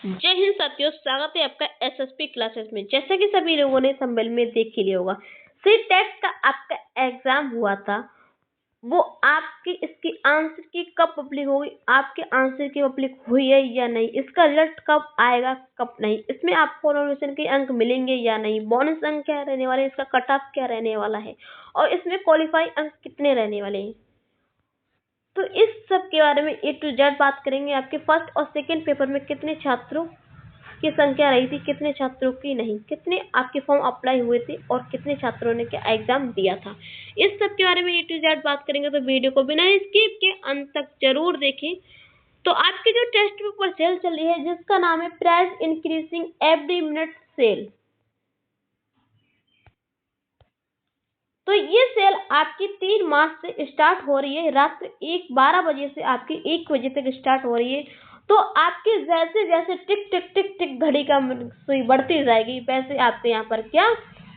जय हिंद साथियों, स्वागत है आपका एसएसपी क्लासेस में। जैसा कि सभी लोगों ने थंबनेल में देख ही लिया होगा, सी टेट का आपका एग्जाम हुआ था। वो आपकी इसकी आंसर की कब पब्लिक होगी, आपके आंसर की पब्लिक हुई है या नहीं, इसका रिजल्ट कब आएगा कब नहीं, इसमें आपको नॉमिनेशन के अंक मिलेंगे या नहीं, बोनस अंक क्या रहने वाले, इसका कट ऑफ क्या रहने वाला है और इसमें क्वालिफाई अंक कितने रहने वाले हैं। तो इस सब के बारे में ए टू जेड बात करेंगे। आपके फर्स्ट और सेकंड पेपर में कितने छात्रों की संख्या रही थी, कितने छात्रों की नहीं, कितने आपके फॉर्म अप्लाई हुए थे और कितने छात्रों ने क्या एग्जाम दिया था, इस सब के बारे में ए टू जेड बात करेंगे। तो वीडियो को बिना स्किप के अंत तक जरूर देखें। तो आपकी जो टेस्ट पेपर सेल चल रही है जिसका नाम है price increasing every minute sale, तो ये सेल आपकी 3 मार्च से स्टार्ट हो रही है। रात 12 बजे से आपकी 1 बजे तक स्टार्ट हो रही है। तो आपकी जैसे जैसे टिक टिक टिक टिक घड़ी का सुई बढ़ती जाएगी, वैसे आपके यहाँ पर क्या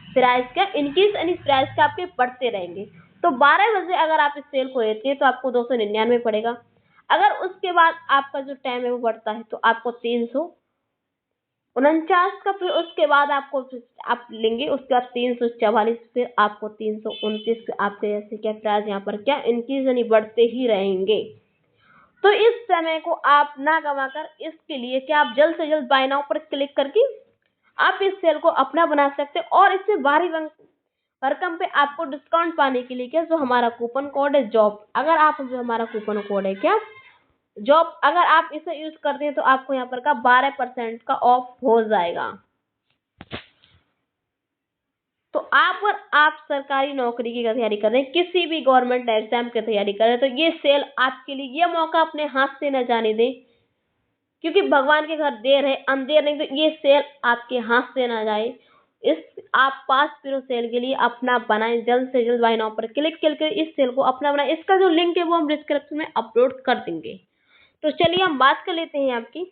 प्राइस का इंक्रीज यानी प्राइस का आपके बढ़ते रहेंगे। तो 12 बजे अगर आप इस सेल को लेते हैं तो आपको 299 पड़ेगा। अगर उसके बाद आपका जो टाइम है वो बढ़ता है तो आपको 349 का, फिर उसके बाद आपको आप लेंगे, उसके बाद 344, फिर आपको 329, आपके जैसे क्या प्राइस यहाँ पर क्या इंक्रीज यानी बढ़ते ही रहेंगे। तो इस समय को आप ना गवाकर इसके लिए क्या आप जल्द से जल्द बाय नाउ पर क्लिक करके आप इस सेल को अपना बना सकते हैं। और इससे भारी भरकम पे आपको डिस्काउंट पाने के लिए क्या जो हमारा कूपन कोड है जॉब, अगर आप जो हमारा कूपन कोड है क्या जॉब, अगर आप इसे यूज करते हैं तो आपको यहाँ पर का 12% का ऑफ हो जाएगा। तो आप सरकारी नौकरी की तैयारी कर रहे हैं, किसी भी गवर्नमेंट एग्जाम की तैयारी कर रहे हैं, तो ये सेल आपके लिए, ये मौका अपने हाथ से न जाने दें, क्योंकि भगवान के घर देर है अंधेर नहीं। तो ये सेल आपके हाथ से ना जाए, इस आप पास फिर सेल के लिए अपना बनाएं, जल्द से जल्द बाय नाउ पर क्लिक करके इस सेल को अपना बनाएं। इसका जो लिंक है वो हम डिस्क्रिप्शन में अपलोड कर देंगे। तो चलिए हम बात कर लेते हैं आपकी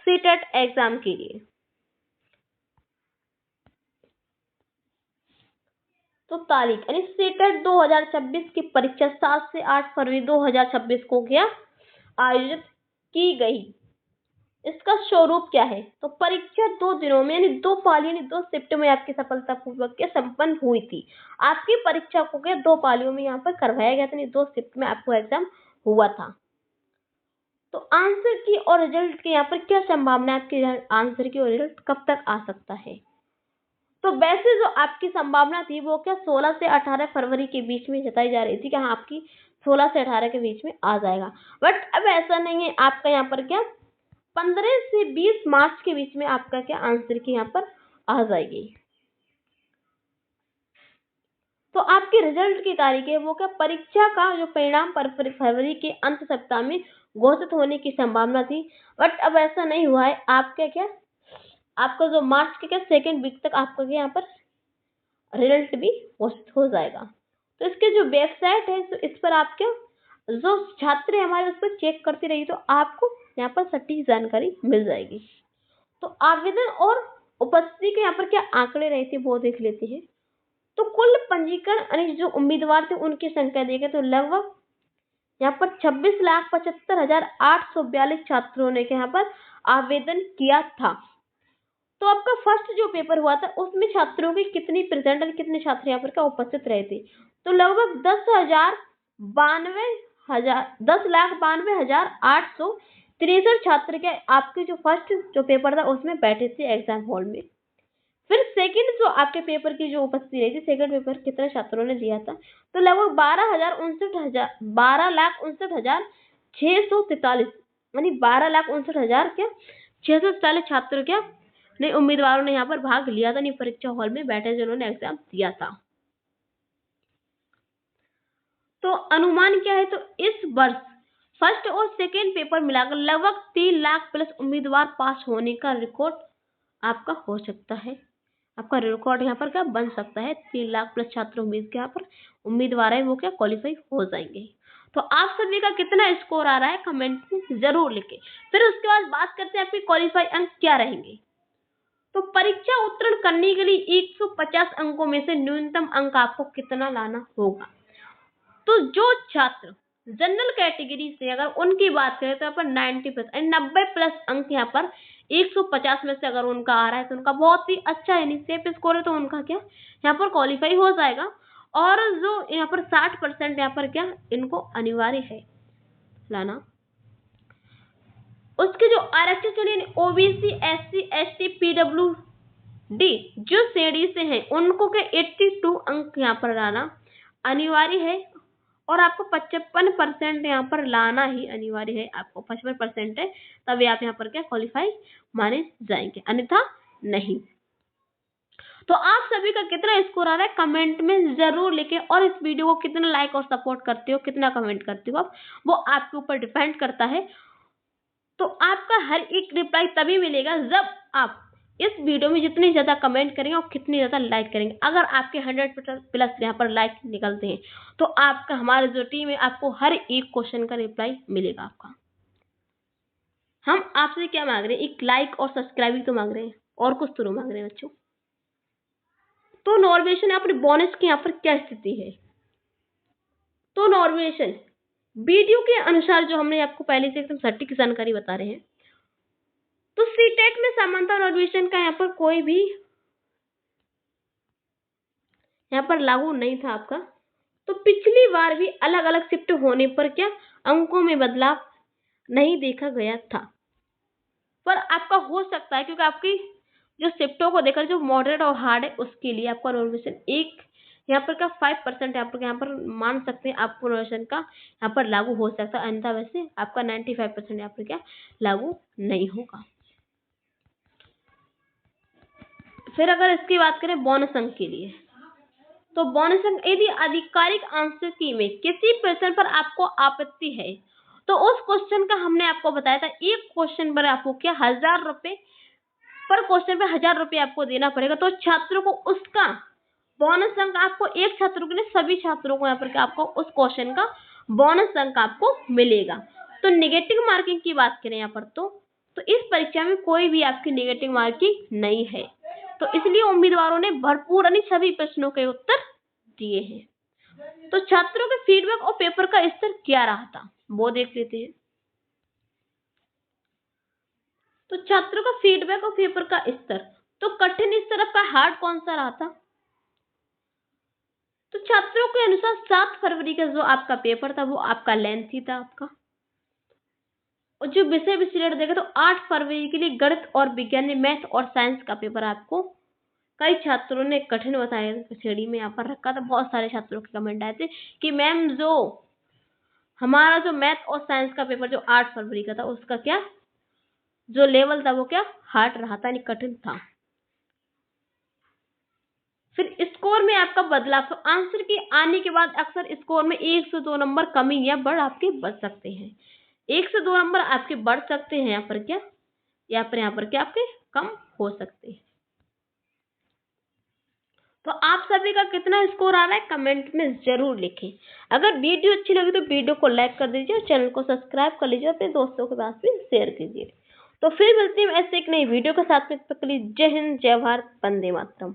सीटेट एग्जाम के लिए। तो तारीख यानी सीटेट 2026 की परीक्षा 7 से 8 फरवरी 2026 को क्या आयोजित की गई। इसका स्वरूप क्या है, तो परीक्षा 2 दिनों में यानी 2 पालियों यानी 2 शिफ्ट में आपकी सफलतापूर्वक के संपन्न हुई थी। आपकी परीक्षा को क्या 2 पालियों में यहाँ पर करवाया गया था, यानी 2 शिफ्ट में आपको एग्जाम हुआ था। तो आंसर की और रिजल्ट की यहाँ पर क्या संभावना है, आपके आंसर की और रिजल्ट कब तक आ सकता है। तो वैसे जो आपकी संभावना थी वो क्या 16 से 18 फरवरी के बीच में जताई जा रही थी कि हाँ आपकी 16 से 18 के बीच में आ जाएगा। बट अब ऐसा नहीं है, आपका यहाँ पर क्या 15 से 20 मार्च के बीच में आपका क्या आंसर की यहाँ पर आ जाएगी। तो आपके रिजल्ट की तारीख है वो क्या परीक्षा का जो परिणाम फरवरी के अंत सप्ताह में घोषित होने की संभावना थी, बट अब ऐसा नहीं हुआ है। आपका क्या आपका जो मार्च के क्या सेकेंड वीक तक आपका क्या यहाँ पर रिजल्ट भी घोषित हो जाएगा। तो इसके जो वेबसाइट है तो इस पर आप क्या जो छात्र है हमारे उस पर चेक करते रहिए, तो आपको यहाँ पर सटीक जानकारी मिल जाएगी। तो आवेदन और उपस्थिति के यहाँ पर क्या आंकड़े रहे थे वो देख लेते हैं। तो कुल पंजीकरण यानी जो उम्मीदवार थे उनकी संख्या देखें तो लगभग यहाँ पर 26,75,842 छात्रों ने यहाँ पर आवेदन किया था। तो आपका फर्स्ट जो पेपर हुआ था उसमें छात्रों की कितनी परसेंट और कितने छात्र यहाँ पर क्या उपस्थित रहे थे, तो लगभग 10,92,863 छात्र के आपके जो फर्स्ट जो पेपर था उसमें बैठे थे एग्जाम हॉल में। फिर सेकंड जो आपके पेपर की जो उपस्थिति रही थी, सेकंड पेपर कितने छात्रों ने दिया था, तो लगभग 12,59,643 यानी 12,59,000 क्या 643 छात्र क्या ने उम्मीदवारों ने यहाँ पर भाग लिया था, नहीं परीक्षा हॉल में बैठे जिन्होंने एग्जाम दिया था। तो अनुमान क्या है, तो इस वर्ष फर्स्ट और सेकेंड पेपर मिलाकर लगभग 3 लाख प्लस उम्मीदवार पास होने का रिकॉर्ड आपका हो सकता है। आपका रिकॉर्ड यहाँ पर क्या बन सकता है, 3 लाख प्लस छात्र उम्मीद के यहाँ पर उम्मीदवार है वो क्या क्वालिफाई हो जाएंगे। तो आप सभी का कितना स्कोर आ रहा है कमेंट में जरूर लिखें। फिर उसके बाद बात करते हैं आपके क्वालिफाई अंक क्या रहेंगे। तो परीक्षा उत्तीर्ण करने के लिए 150 अंकों में से न्यूनतम अंक आपको कितना लाना होगा। तो जो छात्र जनरल कैटेगरी से अगर उनकी बात करें तो यहाँ पर 90+, अंक यहाँ पर 150 में से अगर उनका आ रहा है तो उनका बहुत ही अच्छा है, सेफ स्कोर है, तो उनका क्या यहाँ पर क्वालिफाई हो जाएगा। और जो यहाँ पर 60% यहाँ पर क्या इनको अनिवार्य है लाना। उसके जो आरक्षित श्रेणी ओबीसी, SC, ST, PWD जो श्रेणी से हैं उनको के 82 अंक यहाँ पर लाना अनिवार्य है। और आपको 55% यहाँ पर लाना ही अनिवार्य है। आपको 55% है तभी आप यहाँ पर क्या क्वालिफाई माने जाएंगे, अन्यथा नहीं। तो आप सभी का कितना स्कोर आ रहा है कमेंट में जरूर लिखें। और इस वीडियो को कितना लाइक और सपोर्ट करते हो, कितना कमेंट करते हो आप, वो आपके ऊपर डिपेंड करता है। तो आपका हर एक रिप्लाई तभी मिलेगा जब आप इस वीडियो में जितनी ज्यादा कमेंट करेंगे और कितनी ज्यादा लाइक करेंगे। अगर आपके 100+ यहाँ पर लाइक निकलते हैं तो आपका हमारी जो टीम है आपको हर एक क्वेश्चन का रिप्लाई मिलेगा आपका। हम आपसे क्या मांग रहे हैं, एक लाइक और सब्सक्राइब तो मांग रहे हैं, और कुछ तो मांग रहे हैं बच्चों। तो नॉर्वेशन अपने बोनस की यहाँ पर क्या स्थिति है। तो नॉर्वेशन वीडियो के अनुसार जो हमने आपको पहले से एकदम सटीक जानकारी बता रहे हैं, तो सीटेट में सामान्यतः नॉर्वेशन का यहाँ पर कोई भी यहाँ पर लागू नहीं था आपका। तो पिछली बार भी अलग अलग शिफ्ट होने पर क्या अंकों में बदलाव नहीं देखा गया था, पर आपका हो सकता है क्योंकि आपकी जो शिफ्टों को देखकर जो मॉडरेट और हार्ड है उसके लिए आपका नॉर्वेशन एक यहाँ पर क्या 5% यहाँ पर मान सकते हैं आपको नॉर्वेशन का यहाँ पर लागू हो सकता है, अन्यथा वैसे आपका 95% यहाँ पर क्या लागू नहीं होगा। फिर अगर इसकी बात करें बोनस अंक के लिए, तो बोनस अंक यदि आधिकारिक आंशिकी में किसी प्रश्न पर आपको आपत्ति है तो उस क्वेश्चन का हमने आपको बताया था एक क्वेश्चन पर आपको क्या 1000 रुपए पर क्वेश्चन पे 1000 रुपए आपको देना पड़ेगा। तो छात्रों को उसका बोनस अंक आपको एक छात्रों के लिए सभी छात्रों को यहाँ पर क्या आपको उस क्वेश्चन का बोनस अंक आपको मिलेगा। तो नेगेटिव मार्किंग की बात करें यहाँ पर तो इस परीक्षा में कोई भी आपकी नेगेटिव मार्किंग नहीं है। तो इसलिए उम्मीदवारों ने भरपूर सभी प्रश्नों के उत्तर दिए हैं। तो छात्रों के फीडबैक और पेपर का स्तर क्या रहा था वो देख लेते हैं। तो छात्रों का फीडबैक और पेपर का स्तर, तो कठिन स्तर आपका हार्ड कौन सा रहा था। तो छात्रों के अनुसार 7 फरवरी का जो आपका पेपर था वो आपका लेंथी था आपका। और जो विषय विश्लेषण देखा तो 8 फरवरी के लिए गणित और विज्ञान में मैथ और साइंस का पेपर आपको कई छात्रों ने कठिन बताया श्रेणी में यहाँ पर रखा था। बहुत सारे छात्रों के कमेंट आए थे कि मैम जो हमारा जो मैथ और साइंस का पेपर जो 8 फरवरी का था उसका क्या जो लेवल था वो क्या हार्ड रहा था, यानी कठिन था। फिर स्कोर में आपका बदलाव, तो आंसर के आने के बाद अक्सर स्कोर में 1 से 2 नंबर कमी या बढ़ आपके बढ़ सकते हैं। 1 से 2 नंबर आपके बढ़ सकते हैं यहाँ पर क्या आपके कम हो सकते हैं। तो आप सभी का कितना स्कोर आ रहा है कमेंट में जरूर लिखें। अगर वीडियो अच्छी लगी तो वीडियो को लाइक कर दीजिए और चैनल को सब्सक्राइब कर लीजिए, अपने दोस्तों के पास भी शेयर कीजिए। तो फिर मिलती हूँ ऐसे एक नई वीडियो के साथ में। जय हिंद, जय भारत, वंदे मातरम।